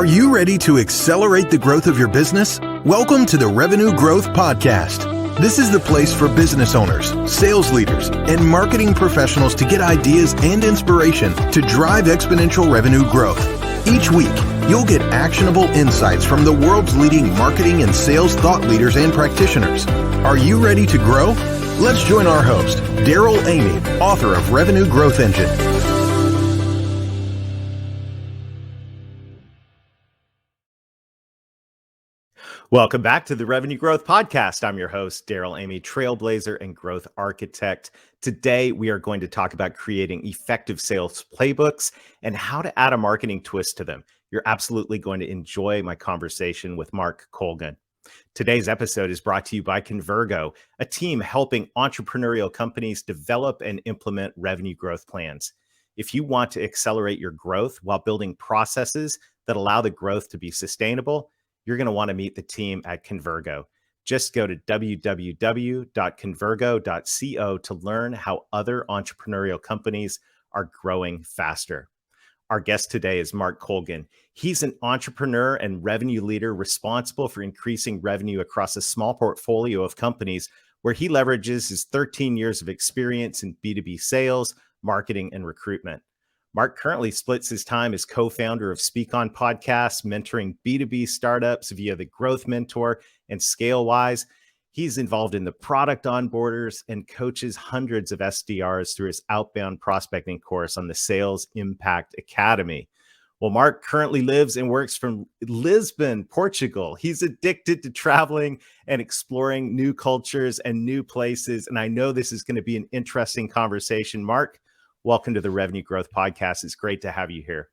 Are you ready to accelerate the growth of your business? Welcome to the Revenue Growth Podcast. This is the place for business owners, sales leaders, and marketing professionals to get ideas and inspiration to drive exponential revenue growth. Each week, you'll get actionable insights from the world's leading marketing and sales thought leaders and practitioners. Are you ready to grow? Let's join our host, Daryl Amy, author of Revenue Growth Engine. Welcome back to the Revenue Growth Podcast. I'm your host, Daryl Amy, trailblazer and growth architect. Today, we are going to talk about creating effective sales playbooks and how to add a marketing twist to them. You're absolutely going to enjoy my conversation with Mark Colgan. Today's episode is brought to you by Convergo, a team helping entrepreneurial companies develop and implement revenue growth plans. If you want to accelerate your growth while building processes that allow the growth to be sustainable, you're going to want to meet the team at Convergo. Just go to www.convergo.co to learn how other entrepreneurial companies are growing faster. Our guest today is Mark Colgan. He's an entrepreneur and revenue leader responsible for increasing revenue across a small portfolio of companies where he leverages his 13 years of experience in B2B sales, marketing, and recruitment. Mark currently splits his time as co-founder of Speak On Podcasts, mentoring B2B startups via the GrowthMentor and ScaleWise. He's involved in the Product Onboarders and coaches hundreds of SDRs through his Outbound Prospecting course on the Sales Impact Academy. Well, Mark currently lives and works from Lisbon, Portugal. He's addicted to traveling and exploring new cultures and new places. And I know this is going to be an interesting conversation. Mark, welcome to the Revenue Growth Podcast. It's great to have you here.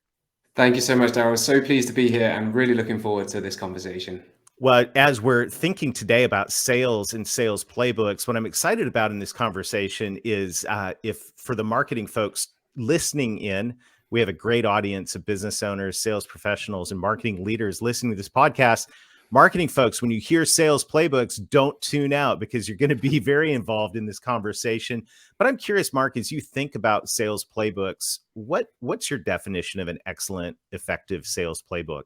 Thank you so much, Daryl. So pleased to be here and really looking forward to this conversation. Well, as we're thinking today about sales and sales playbooks, what I'm excited about in this conversation is if for the marketing folks listening in, we have a great audience of business owners, sales professionals, and marketing leaders listening to this podcast. Marketing folks, when you hear sales playbooks, don't tune out because you're going to be very involved in this conversation. But I'm curious, Mark, as you think about sales playbooks, what's your definition of an excellent, effective sales playbook?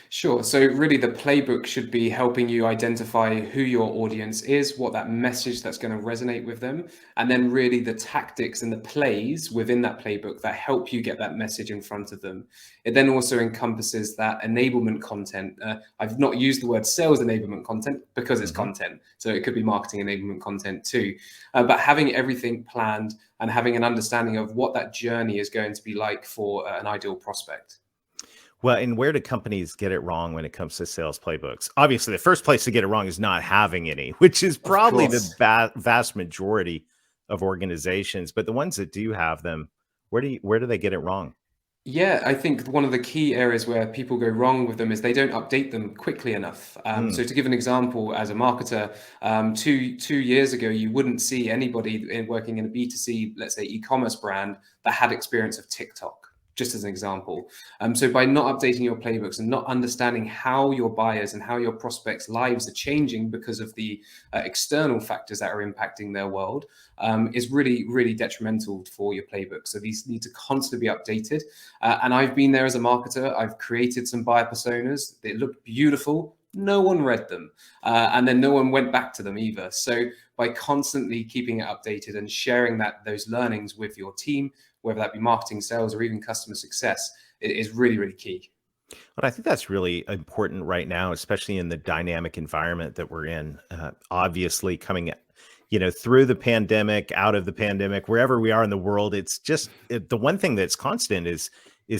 Sure. So really the playbook should be helping you identify who your audience is, what that message that's going to resonate with them, and then really the tactics and the plays within that playbook that help you get that message in front of them. It then also encompasses that enablement content. I've not used the word sales enablement content because it's content. So it could be marketing enablement content too. But having everything planned and having an understanding of what that journey is going to be like for an ideal prospect. Well, and where do companies get it wrong when it comes to sales playbooks? Obviously, the first place to get it wrong is not having any, which is probably the vast majority of organizations. But the ones that do have them, where do they get it wrong? Yeah, I think one of the key areas where people go wrong with them is they don't update them quickly enough. So to give an example, as a marketer, 2 years ago, you wouldn't see anybody working in a B2C, let's say e-commerce brand that had experience of TikTok. Just as an example. So by not updating your playbooks and not understanding how your buyers and how your prospects' lives are changing because of the external factors that are impacting their world is really, really detrimental for your playbook. So these need to constantly be updated. And I've been there as a marketer. I've created some buyer personas. They looked beautiful. No one read them. And then no one went back to them either. So by constantly keeping it updated and sharing those learnings with your team, whether that be marketing, sales, or even customer success, it is really, really key. But I think that's really important right now, especially in the dynamic environment that we're in. Obviously, coming through the pandemic, out of the pandemic, wherever we are in the world, it's just the one thing that's constant is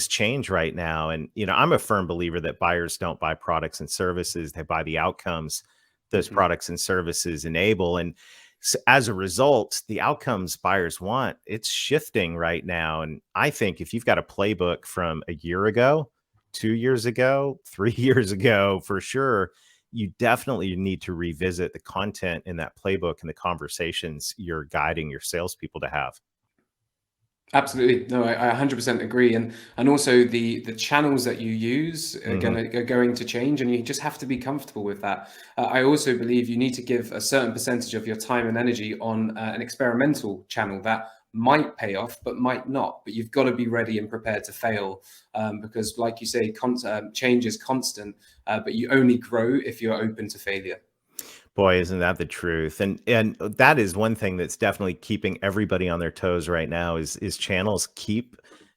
change right now. And I'm a firm believer that buyers don't buy products and services; they buy the outcomes those products and services enable. And so as a result, the outcomes buyers want, it's shifting right now. And I think if you've got a playbook from a year ago, 2 years ago, 3 years ago, for sure, you definitely need to revisit the content in that playbook and the conversations you're guiding your salespeople to have. Absolutely. No, I 100% agree. And also the channels that you use are going to change, and you just have to be comfortable with that. I also believe you need to give a certain percentage of your time and energy on an experimental channel that might pay off, but might not. But you've got to be ready and prepared to fail, because like you say, change is constant, but you only grow if you're open to failure. Boy, isn't that the truth? And that is one thing that's definitely keeping everybody on their toes right now is channels keep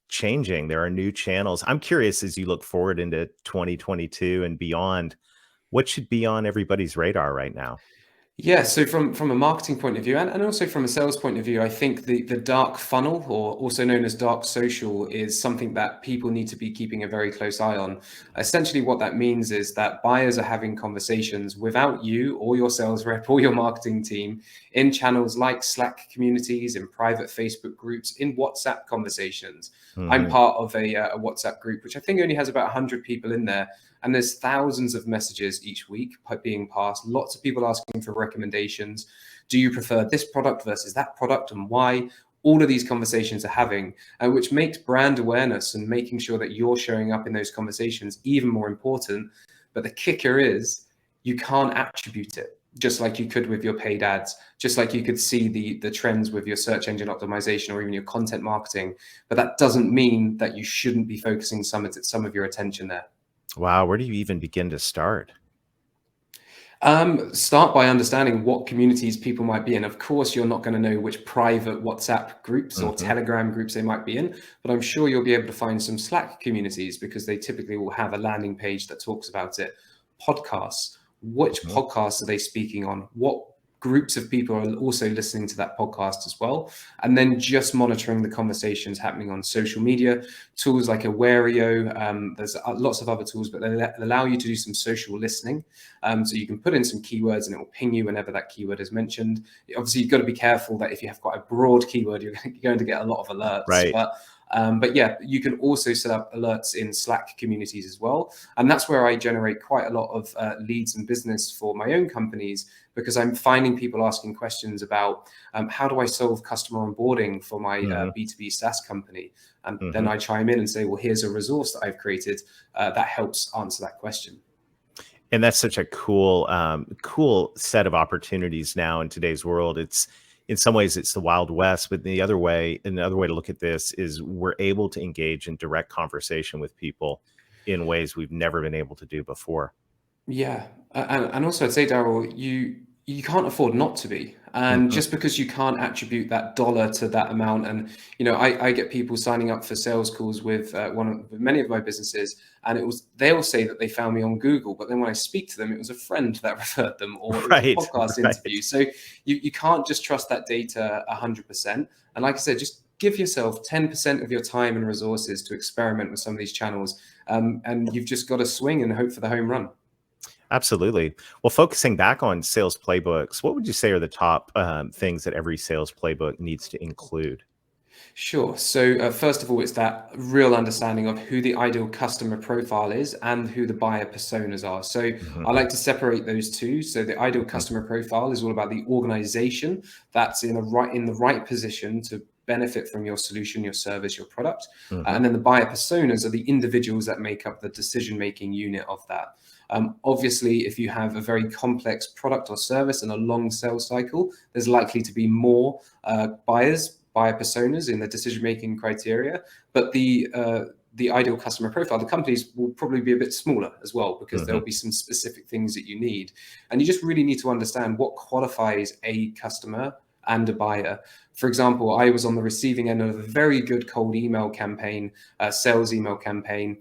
changing. There are new channels. I'm curious, as you look forward into 2022 and beyond, what should be on everybody's radar right now? Yeah, so from a marketing point of view and also from a sales point of view, I think the dark funnel, or also known as dark social, is something that people need to be keeping a very close eye on. Essentially, what that means is that buyers are having conversations without you or your sales rep or your marketing team in channels like Slack communities, in private Facebook groups, in WhatsApp conversations. I'm part of a WhatsApp group, which I think only has about 100 people in there. And there's thousands of messages each week being passed. Lots of people asking for recommendations. Do you prefer this product versus that product, and why? All of these conversations are having, which makes brand awareness and making sure that you're showing up in those conversations even more important. But the kicker is you can't attribute it, just like you could with your paid ads, just like you could see the trends with your search engine optimization or even your content marketing. But that doesn't mean that you shouldn't be focusing some of your attention there. Wow, where do you even begin to start? Start by understanding what communities people might be in. Of course, you're not going to know which private WhatsApp groups or Telegram groups they might be in, but I'm sure you'll be able to find some Slack communities, because they typically will have a landing page that talks about it. Podcasts. Which podcasts are they speaking on? What groups of people are also listening to that podcast as well? And then just monitoring the conversations happening on social media. Tools like Awario, there's lots of other tools, but they allow you to do some social listening. So you can put in some keywords and it will ping you whenever that keyword is mentioned. Obviously, you've got to be careful that if you have quite a broad keyword, you're going to get a lot of alerts. Right. But yeah, you can also set up alerts in Slack communities as well. And that's where I generate quite a lot of leads and business for my own companies, because I'm finding people asking questions about how do I solve customer onboarding for my B2B SaaS company? And then I chime in and say, well, here's a resource that I've created that helps answer that question. And that's such a cool, cool set of opportunities now in today's world. It's, in some ways, it's the Wild West, but another way to look at this is we're able to engage in direct conversation with people in ways we've never been able to do before. Yeah, and also I'd say, Daryl, you can't afford not to be. And just because you can't attribute that dollar to that amount, and I get people signing up for sales calls with many of my businesses, and they'll say that they found me on Google, but then when I speak to them, it was a friend that referred them, or it was a podcast interview. So you can't just trust that data 100%. And like I said, just give yourself 10% of your time and resources to experiment with some of these channels, and you've just got to swing and hope for the home run. Absolutely. Well, focusing back on sales playbooks, what would you say are the top things that every sales playbook needs to include? Sure. So first of all, it's that real understanding of who the ideal customer profile is and who the buyer personas are. So I like to separate those two. So the ideal customer profile is all about the organization that's in the right position to benefit from your solution, your service, your product. And then the buyer personas are the individuals that make up the decision-making unit of that. Obviously, if you have a very complex product or service and a long sales cycle, there's likely to be more buyer personas in the decision-making criteria. But the ideal customer profile, the companies will probably be a bit smaller as well, because there'll be some specific things that you need. And you just really need to understand what qualifies a customer and a buyer. For example, I was on the receiving end of a very good cold email campaign, sales email campaign.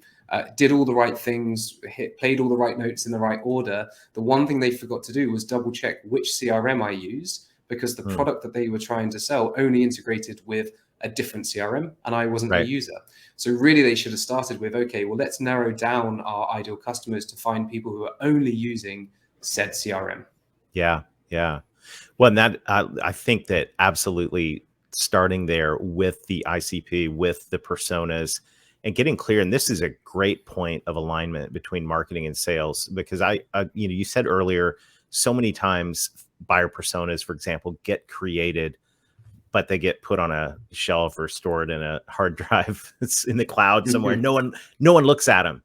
Did all the right things, played all the right notes in the right order. The one thing they forgot to do was double check which CRM I used, because the product that they were trying to sell only integrated with a different CRM, and I wasn't a user. So really they should have started with, okay, well, let's narrow down our ideal customers to find people who are only using said CRM. Yeah. Yeah. Well, and that I think that absolutely starting there with the ICP, with the personas, and getting clear. And this is a great point of alignment between marketing and sales, because you said earlier, so many times buyer personas, for example, get created, but they get put on a shelf or stored in a hard drive. It's in the cloud somewhere. No one looks at them.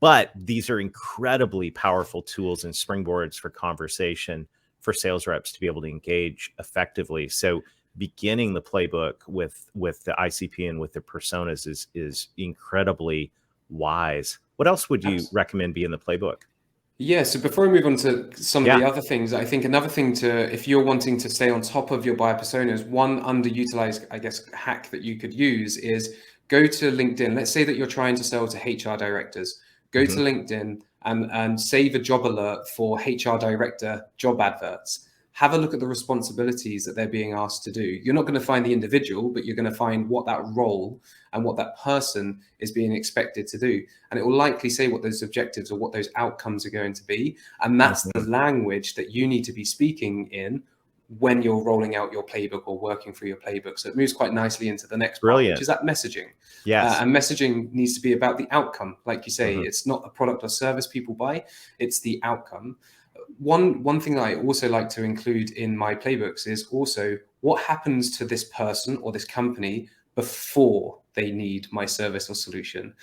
But these are incredibly powerful tools and springboards for conversation for sales reps to be able to engage effectively. So beginning the playbook with the ICP and with the personas is incredibly wise. What else would you recommend be in the playbook? Yeah, so before I move on to some of the other things, I think another thing if you're wanting to stay on top of your buyer personas, one underutilized, I guess, hack that you could use is go to LinkedIn. Let's say that you're trying to sell to HR directors. Go to LinkedIn and save a job alert for HR director job adverts. Have a look at the responsibilities that they're being asked to do. You're not going to find the individual, but you're going to find what that role and what that person is being expected to do. And it will likely say what those objectives or what those outcomes are going to be. And that's the language that you need to be speaking in when you're rolling out your playbook or working through your playbook. So it moves quite nicely into the next part, which is that messaging. Yes. And messaging needs to be about the outcome. Like you say, it's not a product or service people buy, it's the outcome. One thing that I also like to include in my playbooks is also what happens to this person or this company before they need my service or solution.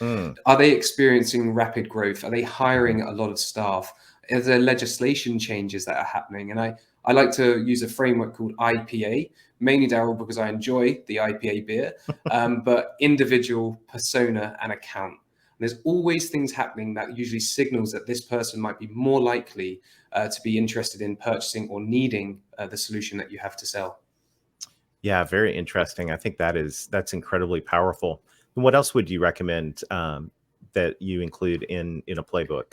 Are they experiencing rapid growth? Are they hiring a lot of staff? Are there legislation changes that are happening? And I like to use a framework called IPA, mainly, Daryl, because I enjoy the IPA beer, but individual, persona, and account. And there's always things happening that usually signals that this person might be more likely to be interested in purchasing or needing the solution that you have to sell. Yeah, very interesting. I think that's incredibly powerful. And what else would you recommend that you include in a playbook?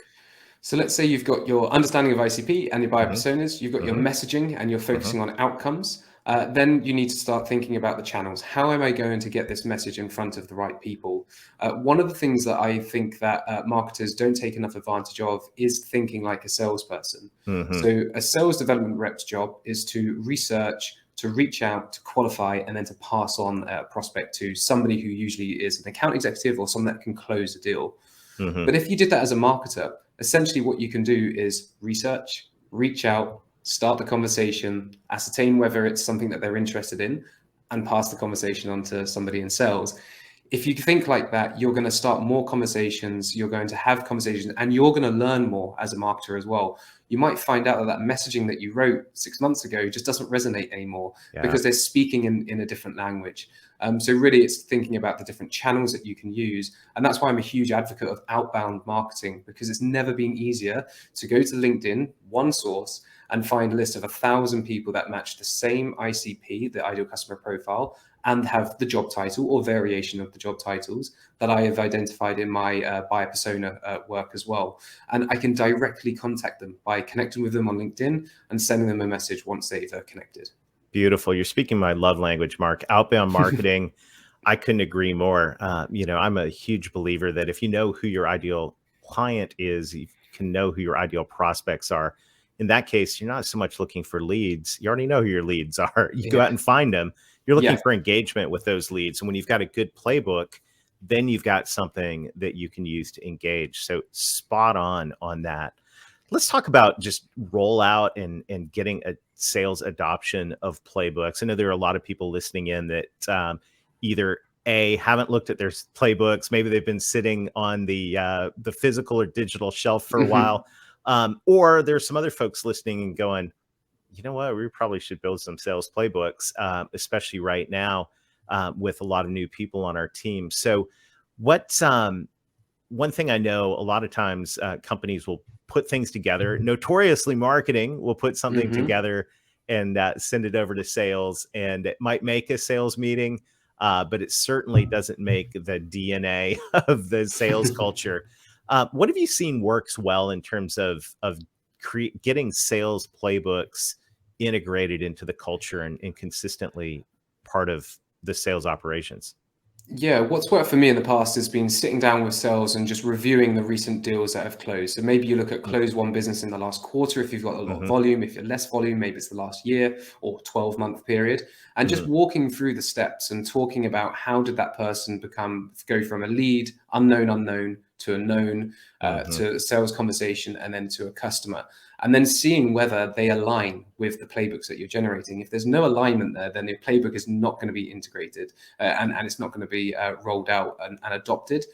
So let's say you've got your understanding of ICP and your buyer personas, you've got your messaging and you're focusing on outcomes. Then you need to start thinking about the channels. How am I going to get this message in front of the right people? One of the things that I think that marketers don't take enough advantage of is thinking like a salesperson. So a sales development rep's job is to research, to reach out, to qualify, and then to pass on a prospect to somebody who usually is an account executive or someone that can close a deal. But if you did that as a marketer, essentially what you can do is research, reach out, start the conversation, ascertain whether it's something that they're interested in, and pass the conversation on to somebody in sales. If you think like that, you're going to start more conversations, you're going to have conversations, and you're going to learn more as a marketer as well. You might find out that messaging that you wrote 6 months ago just doesn't resonate anymore because they're speaking in a different language. So really it's thinking about the different channels that you can use. And that's why I'm a huge advocate of outbound marketing, because it's never been easier to go to LinkedIn, one source, and find a list of 1,000 people that match the same ICP, the ideal customer profile, and have the job title or variation of the job titles that I have identified in my buyer persona work as well. And I can directly contact them by connecting with them on LinkedIn and sending them a message once they've connected. Beautiful. You're speaking my love language, Mark. Outbound marketing. I couldn't agree more. I'm a huge believer that if you know who your ideal client is, you can know who your ideal prospects are. In that case, you're not so much looking for leads. You already know who your leads are. You go out and find them. You're looking for engagement with those leads. And when you've got a good playbook, then you've got something that you can use to engage. So spot on that. Let's talk about just rollout and getting a sales adoption of playbooks. I know there are a lot of people listening in that either haven't looked at their playbooks, maybe they've been sitting on the physical or digital shelf for a while, or there's some other folks listening and going, you know what, we probably should build some sales playbooks, especially right now with a lot of new people on our team. So what's one thing I know a lot of times companies will put things together. Notoriously, marketing will put something together and send it over to sales, and it might make a sales meeting, but it certainly doesn't make the DNA of the sales culture. What have you seen works well in terms of getting sales playbooks integrated into the culture and consistently part of the sales operations? Yeah, what's worked for me in the past has been sitting down with sales and just reviewing the recent deals that have closed. So maybe you look at close one business in the last quarter if you've got a lot of volume. If you're less volume, maybe it's the last year or 12-month period. And just walking through the steps and talking about how did that person go from a lead, unknown, to a known, to a sales conversation, and then to a customer. and then seeing whether they align with the playbooks that you're generating. If there's no alignment there, then the playbook is not going to be integrated and it's not going to be rolled out and adopted.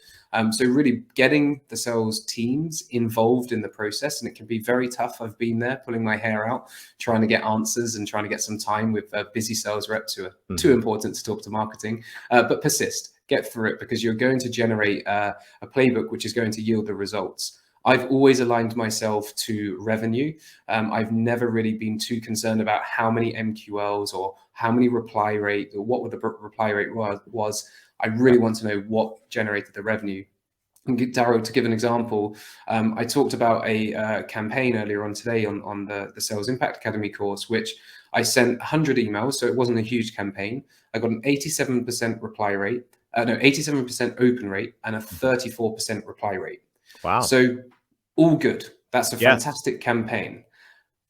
So really getting the sales teams involved in the process, and it can be very tough. I've been there pulling my hair out, trying to get answers and trying to get some time with busy sales reps who are too important to talk to marketing, but persist, get through it, because you're going to generate a playbook which is going to yield the results. I've always aligned myself to revenue. I've never really been too concerned about how many MQLs or how many reply rate or what the reply rate was. I really want to know what generated the revenue. And Darryl, to give an example, I talked about a campaign earlier on today on the Sales Impact Academy course, which I sent 100 emails, so it wasn't a huge campaign. I got an 87% reply rate, 87% open rate, and a 34% reply rate. Wow. So all good. That's a fantastic campaign.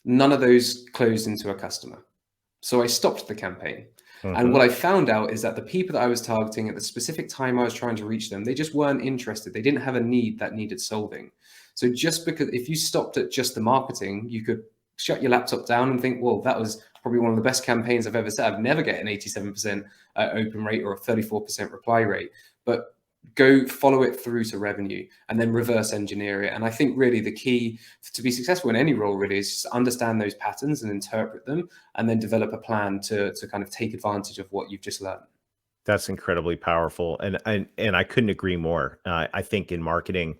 None of those closed into a customer. So I stopped the campaign. And what I found out is that the people that I was targeting at the specific time I was trying to reach them, they just weren't interested. They didn't have a need that needed solving. So just because if you stopped at just the marketing, you could shut your laptop down and think, well, that was probably one of the best campaigns I've ever set. I've never get an 87% open rate or a 34% reply rate, but go follow it through to revenue and then reverse engineer it. And I think really the key to be successful in any role really is just understand those patterns and interpret them, and then develop a plan to kind of take advantage of what you've just learned. That's incredibly powerful. And I couldn't agree more. I think in marketing,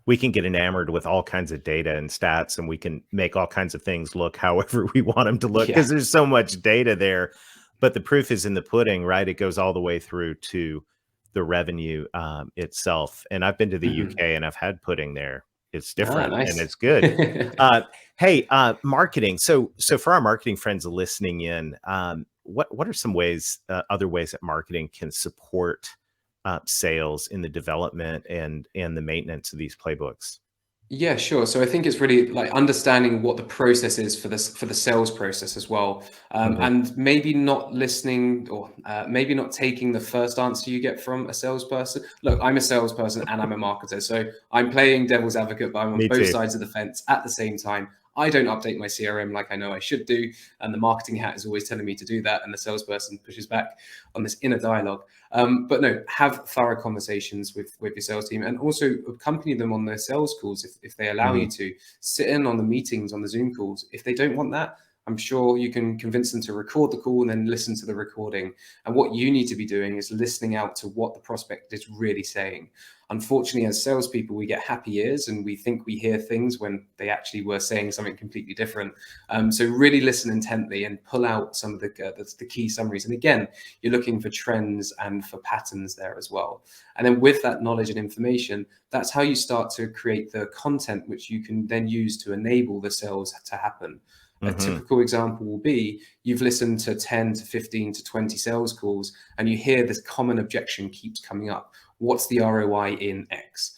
we can get enamored with all kinds of data and stats, and we can make all kinds of things look however we want them to look because there's so much data there. But the proof is in the pudding, right? It goes all the way through to the revenue itself. And I've been to the UK and I've had pudding there. It's different and it's good. Hey, marketing. So for our marketing friends listening in, what are some ways, other ways that marketing can support sales in the development and the maintenance of these playbooks? Yeah, sure. So I think it's really like understanding what the process is for this, for the sales process as well. And maybe not listening or maybe not taking the first answer you get from a salesperson. Look, I'm a salesperson and I'm a marketer. So I'm playing devil's advocate, but I'm on both sides of the fence at the same time. I don't update my CRM like I know I should do. And the marketing hat is always telling me to do that. And the salesperson pushes back on this inner dialogue. But no, have thorough conversations with your sales team, and also accompany them on their sales calls if they allow you to. Sit in on the meetings, on the Zoom calls. If they don't want that, I'm sure you can convince them to record the call and then listen to the recording. And what you need to be doing is listening out to what the prospect is really saying. Unfortunately, as salespeople, we get happy ears and we think we hear things when they actually were saying something completely different. So really listen intently and pull out some of the key summaries. And again, you're looking for trends and for patterns there as well. And then with that knowledge and information, that's how you start to create the content which you can then use to enable the sales to happen. A typical example will be you've listened to 10 to 15 to 20 sales calls and you hear this common objection keeps coming up. What's the ROI in X?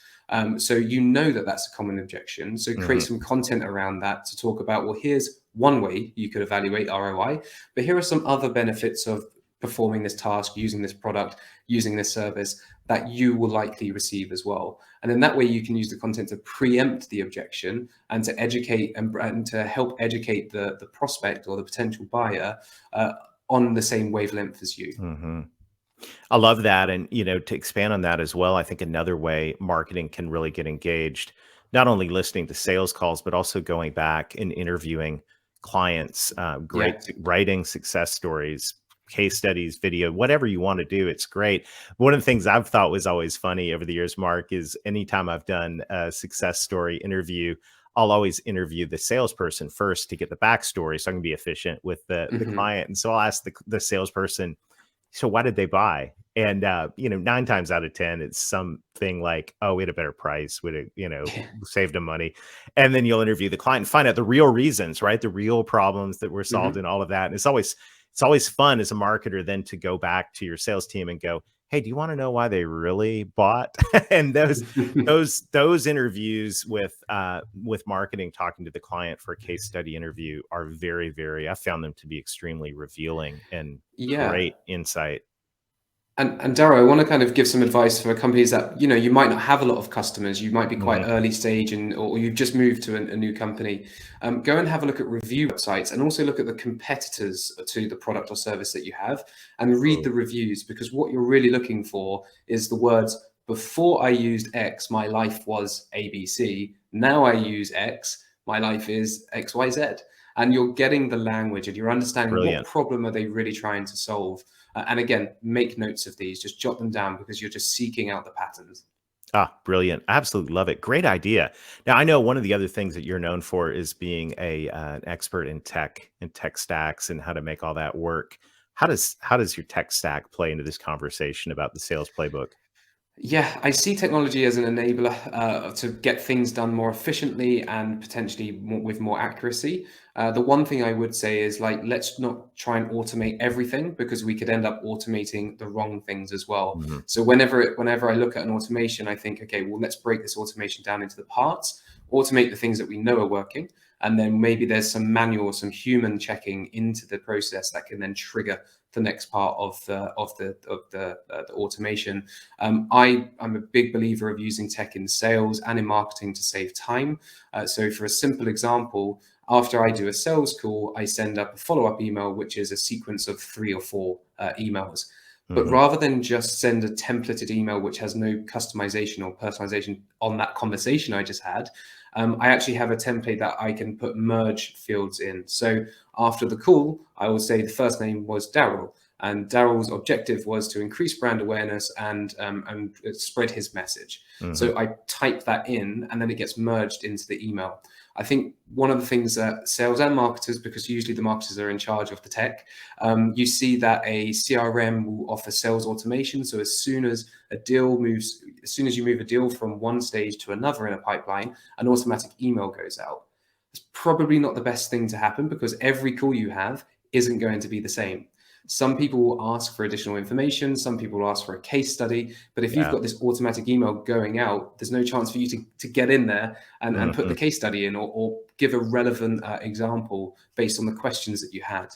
So you know that that's a common objection. So create some content around that to talk about, well, here's one way you could evaluate ROI, but here are some other benefits of performing this task, using this product, using this service that you will likely receive as well. And then that way you can use the content to preempt the objection and to educate and to help educate the prospect or the potential buyer on the same wavelength as you. I love that. And, you know, to expand on that as well, I think another way marketing can really get engaged, not only listening to sales calls, but also going back and interviewing clients, writing success stories, case studies, video, whatever you want to do. It's great. One of the things I've thought was always funny over the years, Mark, is anytime I've done a success story interview, I'll always interview the salesperson first to get the backstory so I can be efficient with the client. And so I'll ask the salesperson, so why did they buy? And, 9 times out of 10, it's something like, oh, we had a better price. We saved them money. And then you'll interview the client and find out the real reasons, right? The real problems that were solved and all of that. And it's always fun as a marketer then to go back to your sales team and go, hey, do you want to know why they really bought? And those interviews with marketing, talking to the client for a case study interview are very, very, I found them to be extremely revealing and great insight. And Darrow, I want to kind of give some advice for companies that, you might not have a lot of customers, you might be quite early stage or you've just moved to a new company. Go and have a look at review websites and also look at the competitors to the product or service that you have and read the reviews, because what you're really looking for is the words, before I used X, my life was ABC. Now I use X, my life is XYZ. And you're getting the language and you're understanding what problem are they really trying to solve. And again, make notes of these, just jot them down, because you're just seeking out the patterns. Ah, brilliant. Absolutely love it. Great idea. Now, I know one of the other things that you're known for is being an expert in tech and tech stacks and how to make all that work. How does your tech stack play into this conversation about the sales playbook? Yeah, I see technology as an enabler to get things done more efficiently and potentially with more accuracy. The one thing I would say is, like, let's not try and automate everything, because we could end up automating the wrong things as well. Mhm. So whenever I look at an automation, I think, okay, well, let's break this automation down into the parts, automate the things that we know are working, and then maybe there's some manual, some human checking into the process that can then trigger the next part of the automation. I'm a big believer of using tech in sales and in marketing to save time. So for a simple example, after I do a sales call, I send up a follow-up email, which is a sequence of 3 or 4 emails. But Mhm. rather than just send a templated email which has no customization or personalization on that conversation I just had, I actually have a template that I can put merge fields in. So after the call, I will say the first name was Daryl, and Daryl's objective was to increase brand awareness and spread his message. Mhm. So I type that in, and then it gets merged into the email. I think one of the things that sales and marketers, because usually the marketers are in charge of the tech, you see that a CRM will offer sales automation. So as soon as you move a deal from one stage to another in a pipeline, an automatic email goes out. It's probably not the best thing to happen, because every call you have isn't going to be the same. Some people will ask for additional information. Some people will ask for a case study. But if you've Yeah. got this automatic email going out, there's no chance for you to get in there and put the Mhm. case study in, or give a relevant example based on the questions that you had.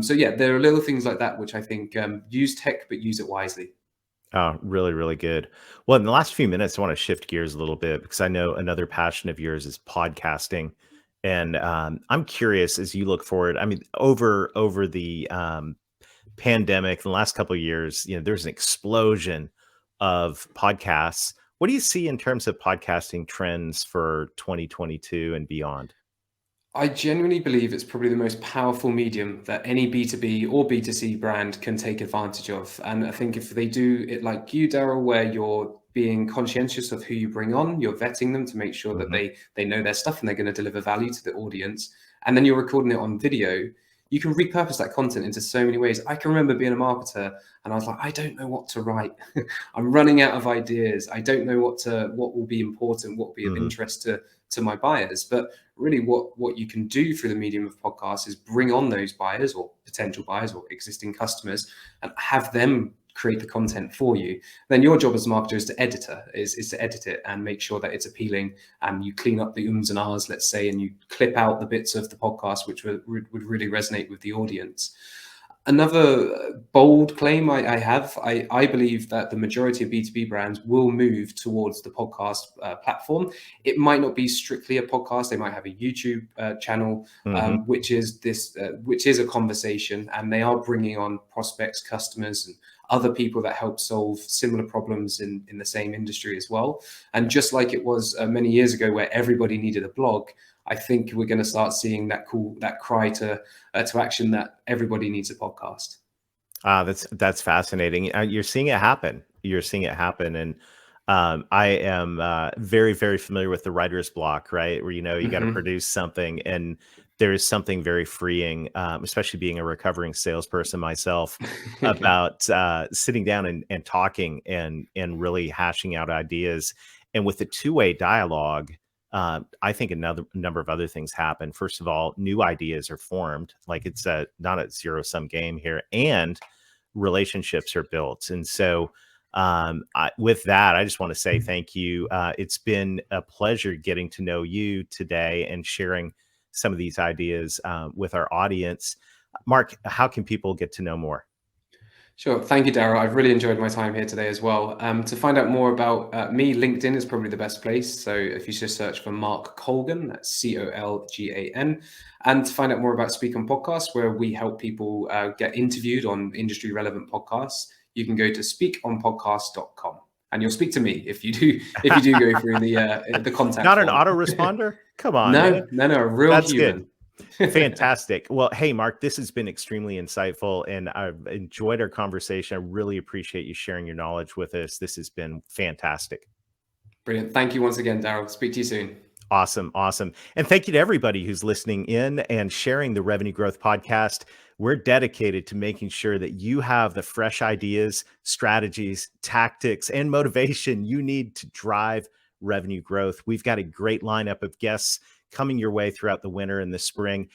So yeah, there are little things like that which I think, use tech, but use it wisely. Oh, really, really good. Well, in the last few minutes, I want to shift gears a little bit because I know another passion of yours is podcasting, and I'm curious as you look forward. I mean, over the pandemic, in the last couple of years, there's an explosion of podcasts. What do you see in terms of podcasting trends for 2022 and beyond? I genuinely believe it's probably the most powerful medium that any B2B or B2C brand can take advantage of. And I think if they do it like you, Daryl, where you're being conscientious of who you bring on, you're vetting them to make sure that Hmm. they know their stuff and they're going to deliver value to the audience, and then you're recording it on video, you can repurpose that content into so many ways. I can remember being a marketer and I was like, I don't know what to write. I'm running out of ideas. I don't know what will be important, what will be of Hmm. interest to my buyers. But really what you can do through the medium of podcasts is bring on those buyers or potential buyers or existing customers and have them create the content for you. Then your job as a marketer is to edit it and make sure that it's appealing, and you clean up the ums and ahs, let's say, and you clip out the bits of the podcast which would really resonate with the audience. Another bold claim I believe that the majority of B2B brands will move towards the podcast platform. It might not be strictly a podcast. They might have a YouTube channel, Hmm. which is a conversation, and they are bringing on prospects, customers, and other people that help solve similar problems in the same industry as well. And just like it was many years ago where everybody needed a blog, I think we're going to start seeing that cry to action that everybody needs a podcast. Ah, that's fascinating. You're seeing it happen. You're seeing it happen, and I am very, very familiar with the writer's block, right? Where you got to Hmm. produce something, and there is something very freeing, especially being a recovering salesperson myself, about sitting down and talking and really hashing out ideas. And with the two-way dialogue, I think another number of other things happen. First of all, new ideas are formed. Like it's not a zero-sum game here, and relationships are built. And so, with that, I just want to say thank you. It's been a pleasure getting to know you today and sharing some of these ideas with our audience. Mark, how can people get to know more? Sure. Thank you, Daryl. I've really enjoyed my time here today as well. To find out more about me, LinkedIn is probably the best place. So if you just search for Mark Colgan, that's Colgan. And to find out more about Speak on Podcasts, where we help people get interviewed on industry relevant podcasts, you can go to speakonpodcast.com. And you'll speak to me if you do go through the contact Not an form. autoresponder? Come on, man. No, a real That's human. good. Fantastic. Well, hey, Mark, this has been extremely insightful and I've enjoyed our conversation. I really appreciate you sharing your knowledge with us. This has been fantastic. Brilliant. Thank you once again, Daryl. Speak to you soon. Awesome. Awesome. And thank you to everybody who's listening in and sharing the Revenue Growth Podcast. We're dedicated to making sure that you have the fresh ideas, strategies, tactics, and motivation you need to drive revenue growth. We've got a great lineup of guests coming your way throughout the winter and the spring.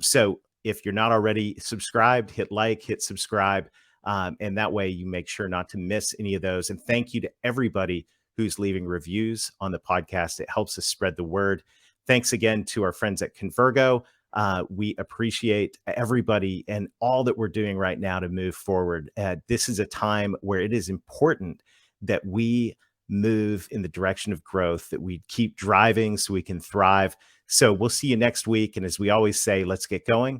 So if you're not already subscribed, hit like, hit subscribe. And that way you make sure not to miss any of those. And thank you to everybody who's leaving reviews on the podcast. It helps us spread the word. Thanks again to our friends at Convergo. We appreciate everybody and all that we're doing right now to move forward. This is a time where it is important that we move in the direction of growth, that we keep driving so we can thrive. So we'll see you next week. And as we always say, let's get going